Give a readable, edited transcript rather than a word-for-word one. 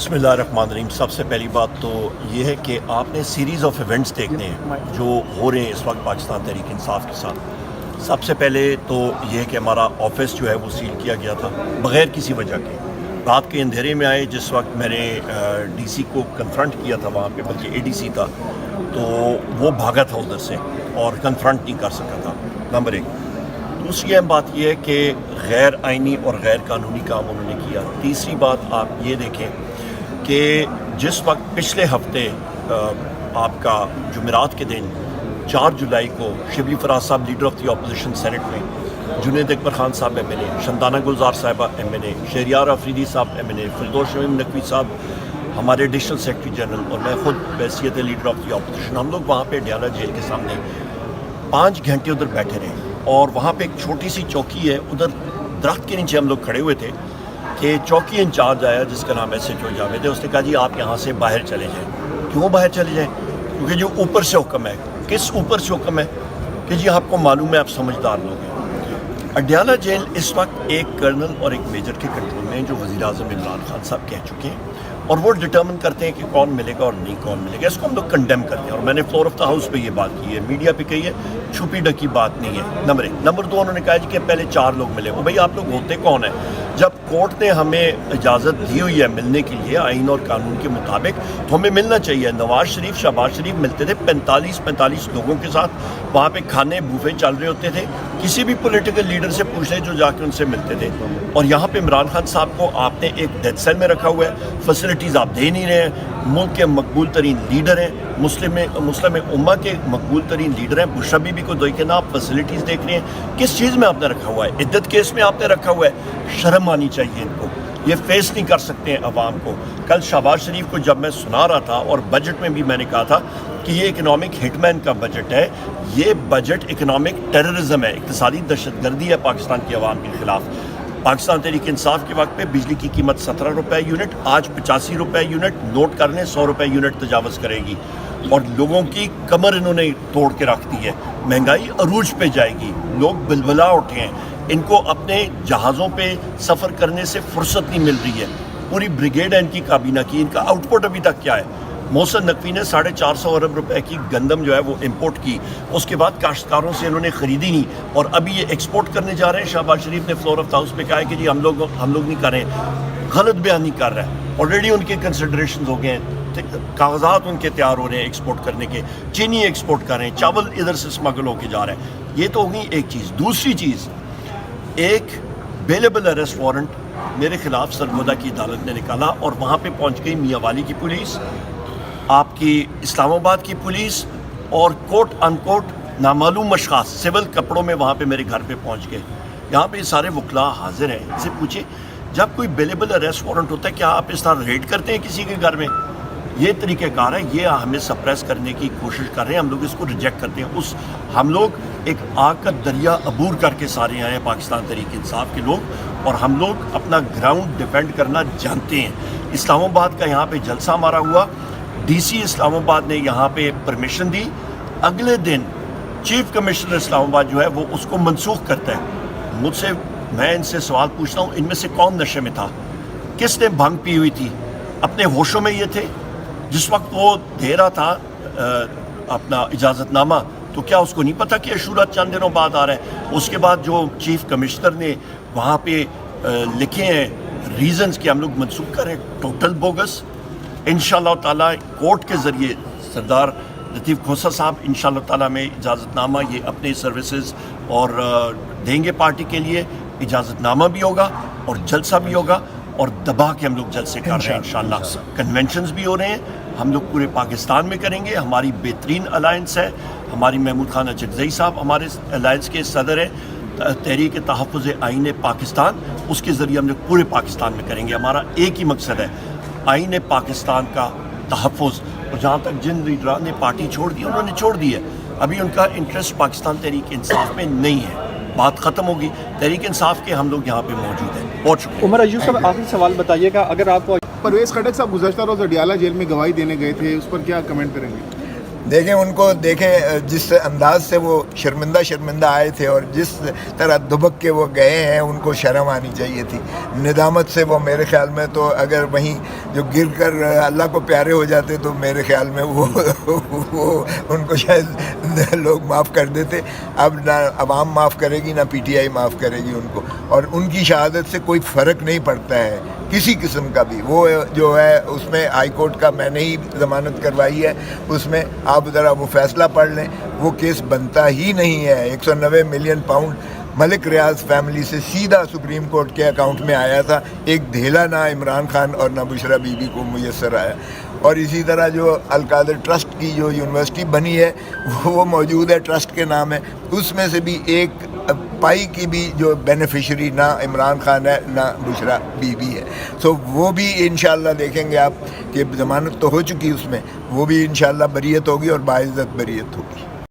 बिस्मिल्लाहिर्रहमानिर्रहीम। सबसे पहली बात तो ये है कि आपने सीरीज़ ऑफ इवेंट्स देखने हैं जो हो रहे हैं इस वक्त पाकिस्तान तहरीक इंसाफ के साथ। सबसे पहले तो ये है कि हमारा ऑफिस जो है वो सील किया गया था बग़ैर किसी वजह के। रात के अंधेरे में आए, जिस वक्त मैंने डीसी को कन्फ्रंट किया था वहाँ पे, बल्कि एडीसी था, तो वो भागा था उधर से और कन्फ्रंट नहीं कर सका था, नंबर एक। दूसरी अहम बात यह है कि गैर आइनी और गैर कानूनी काम उन्होंने किया। तीसरी बात आप ये देखें कि जिस वक्त पिछले हफ्ते आपका जुमेरात के दिन 4 जुलाई को शिबली फराज साहब leader of the opposition senate में, जुनेद अकबर खान साहब MNA, शंताना गुलजार साहिबा MNA, शहरियार अफरीदी साहब MNA, फिरदौस शमीम नकवी साहब हमारे एडिशनल सेक्रेटरी जनरल और मैं खुद हैसियत लीडर ऑफ द अपोजिशन, हम लोग वहाँ पे अडयाला जेल के सामने 5 घंटे उधर बैठे रहे। और वहाँ पे एक छोटी सी चौकी है, उधर दरख्त के नीचे हम लोग खड़े हुए थे कि चौकी इंचार्ज आया जिसका नाम SHO जावेद है। उसने कहा जी आप यहाँ से बाहर चले जाएं। क्यों बाहर चले जाएं? क्योंकि जो ऊपर से हुक्म है। किस ऊपर से हुक्म है? कि जी आपको मालूम है, आप समझदार लोग हैं। अडयाला जेल इस वक्त एक कर्नल और एक मेजर के कंट्रोल में है, जो वज़ीर-ए-आज़म इमरान खान साहब कह चुके हैं, और वो डिटर्मिन करते हैं कि कौन मिलेगा और नहीं कौन मिलेगा। इसको हम लोग कंडेम करते हैं और मैंने फ्लोर ऑफ द हाउस पे ये बात की है, मीडिया पे कही है, छुपी ढकी बात नहीं है, नंबर 1। नंबर 2, उन्होंने कहा जी कि पहले 4 लोग मिले। वो भाई आप लोग होते कौन है? जब कोर्ट ने हमें इजाज़त दी हुई है मिलने के लिए आइन और कानून के मुताबिक, तो हमें मिलना चाहिए। नवाज शरीफ, शहबाज शरीफ मिलते थे 45 लोगों के साथ, वहाँ पे खाने बूफे चल रहे होते थे। किसी भी पॉलिटिकल लीडर से पूछ ले जो जाके उनसे मिलते थे। और यहाँ पे इमरान खान साहब को आपने एक डेथ सेल में रखा हुआ है, फैसिलिटीज़ आप दे नहीं रहे हैं। मुल्क के मकबूल तरीन लीडर हैं, मुस्लिम उम्मा के मकबूल तरीन लीडर हैं, बुश बीबी को देख के ना आप फैसिलिटीज़ देख रहे हैं। किस चीज़ में आपने रखा हुआ है? इद्दत केस में आपने रखा हुआ है। शर्म आनी चाहिए इनको, ये फेस नहीं कर सकते हैं अवाम को। कल शहबाज शरीफ को जब मैं सुना रहा था, और बजट में भी मैंने कहा था कि ये इकनॉमिक हिटमैन का बजट है, ये बजट इकनॉमिक टेररिज्म है, इक़्तिसादी दहशतगर्दी है पाकिस्तान की आवाम के ख़िलाफ़। पाकिस्तान तहरीक इंसाफ के वक्त पे बिजली की कीमत 17 रुपये यूनिट, आज 85 रुपये यूनिट, नोट कर लें 100 रुपये यूनिट तजावज़ करेगी, और लोगों की कमर इन्होंने तोड़ के रख दी है। महंगाई अरूज पे जाएगी, लोग बिलबिला उठे हैं, इनको अपने जहाज़ों पे सफ़र करने से फुर्सत नहीं मिल रही है। पूरी ब्रिगेड है इनकी काबीना की, इनका आउटपुट अभी तक क्या है? मोहसिन नकवी ने 450 अरब रुपए की गंदम जो है वो इंपोर्ट की, उसके बाद काश्तकारों से इन्होंने ख़रीदी नहीं, और अभी ये एक्सपोर्ट करने जा रहे हैं। शहबाज शरीफ ने फ्लोर ऑफ द हाउस पे कहा है कि जी हम लोग नहीं कर रहे हैं, गलत बयान नहीं कर रहा है। ऑलरेडी उनके कंसिडरेशन हो गए हैं, कागजात उनके तैयार हो रहे हैं एक्सपोर्ट करने के, चीनी एक्सपोर्ट कर रहे हैं, चावल इधर से स्मगल होके जा रहा है। ये तो होगी एक चीज़। दूसरी चीज़, एक बेलेबल अरेस्ट वारंट मेरे खिलाफ सरगोदा की अदालत ने निकाला, और वहाँ पे पहुँच गई मियाँ वाली की पुलिस, आपकी इस्लामाबाद की पुलिस, और कोट अनकोट नामालूम अशखास सिविल कपड़ों में वहाँ पे मेरे घर पे पहुँच गए। यहाँ पे सारे वकला हाजिर हैं, इनसे पूछे जब कोई बेलेबल अरेस्ट वारंट होता है क्या आप इस तरह रेड करते हैं किसी के घर में? ये तरीक़ेकार है, ये हमें सप्रेस करने की कोशिश कर रहे हैं, हम लोग इसको रिजेक्ट करते हैं। हम लोग एक आग का दरिया अबूर करके सारे आए हैं पाकिस्तान तहरीक इंसाफ के लोग, और हम लोग अपना ग्राउंड डिफेंड करना जानते हैं। इस्लामाबाद का यहाँ पे जलसा मारा हुआ, DC इस्लामाबाद ने यहाँ पे परमिशन दी, अगले दिन चीफ कमिश्नर इस्लामाबाद जो है वो उसको मनसूख करता है। मुझसे, मैं इनसे सवाल पूछता हूँ, इनमें से कौन नशे में था? किसने भांग पी हुई थी? अपने होशों में ये थे जिस वक्त वो दे रहा था अपना इजाज़तनामा? तो क्या उसको नहीं पता कि अशूरा चंद दिनों बाद आ रहा है? उसके बाद जो चीफ कमिश्नर ने वहाँ पे लिखे हैं रीज़न्स कि हम लोग मनसूख करें, टोटल बोगस। इंशाअल्लाह ताला कोर्ट के ज़रिए सरदार लतीफ़ खोसा साहब इंशाअल्लाह ताला में इजाज़तनामा ये अपने सर्विसेज और देंगे पार्टी के लिए। इजाज़तनामा भी होगा और जलसा भी होगा, और दबा के हम लोग जलसे कर रहे हैं इंशाअल्लाह। कन्वेंशंस भी हो रहे हैं, हम लोग पूरे पाकिस्तान में करेंगे। हमारी बेहतरीन अलायंस है, हमारी महमूद खान अचकज़ई साहब हमारे अलायंस के सदर हैं, तहरीक तहफ़्फ़ुज़ आइन पाकिस्तान, उसके ज़रिए हम लोग पूरे पाकिस्तान में करेंगे। हमारा एक ही मकसद है, आइन पाकिस्तान का तहफ़्फ़ुज़। और जहाँ तक जिन लीडरान ने पार्टी छोड़ दी उन्होंने छोड़ दी है, अभी उनका इंटरेस्ट पाकिस्तान तहरीक इंसाफ में नहीं है, बात ख़त्म होगी। तहरीक इंसाफ के हम लोग यहाँ पे मौजूद हैं। बहुत शुक्रिया। उमर अयूब साहब, आखिरी सवाल बताइएगा, अगर आपको परवेज़ खटक साहब गुज़श्ता रोज़ अडयाला जेल में गवाही देने गए थे, उस पर क्या कमेंट करेंगे? دیکھیں ان کو دیکھیں جس انداز سے وہ شرمندہ آئے تھے اور جس طرح دبک کے وہ گئے ہیں، ان کو شرم آنی چاہیے تھی. ندامت سے وہ میرے خیال میں تو اگر وہیں جو گر کر اللہ کو پیارے ہو جاتے تو میرے خیال میں وہ ان کو شاید لوگ معاف کر دیتے. اب نہ عوام معاف کرے گی نہ پی ٹی آئی معاف کرے گی ان کو، اور ان کی شہادت سے کوئی فرق نہیں پڑتا ہے کسی قسم کا بھی. وہ جو ہے اس میں ہائی کورٹ کا میں نے ہی ضمانت کروائی ہے، اس میں آپ ذرا وہ فیصلہ پڑھ لیں. وہ کیس بنتا ہی نہیں ہے. 190 ملین پاؤنڈ ملک ریاض فیملی سے سیدھا سپریم کورٹ کے اکاؤنٹ میں آیا تھا. ایک دھیلا نہ عمران خان اور نہ بشرا بی بی کو میسر آیا. اور اسی طرح جو القادر ٹرسٹ کی جو یونیورسٹی بنی ہے وہ موجود ہے، ٹرسٹ کے نام ہے، اس میں سے بھی ایک پائی کی بھی جو بینیفیشری نہ عمران خان ہے نہ بشرا بی بی ہے. سو وہ بھی انشاءاللہ دیکھیں گے آپ کہ ضمانت تو ہو چکی اس میں، وہ بھی انشاءاللہ بریت ہوگی اور باعزت بریت ہوگی.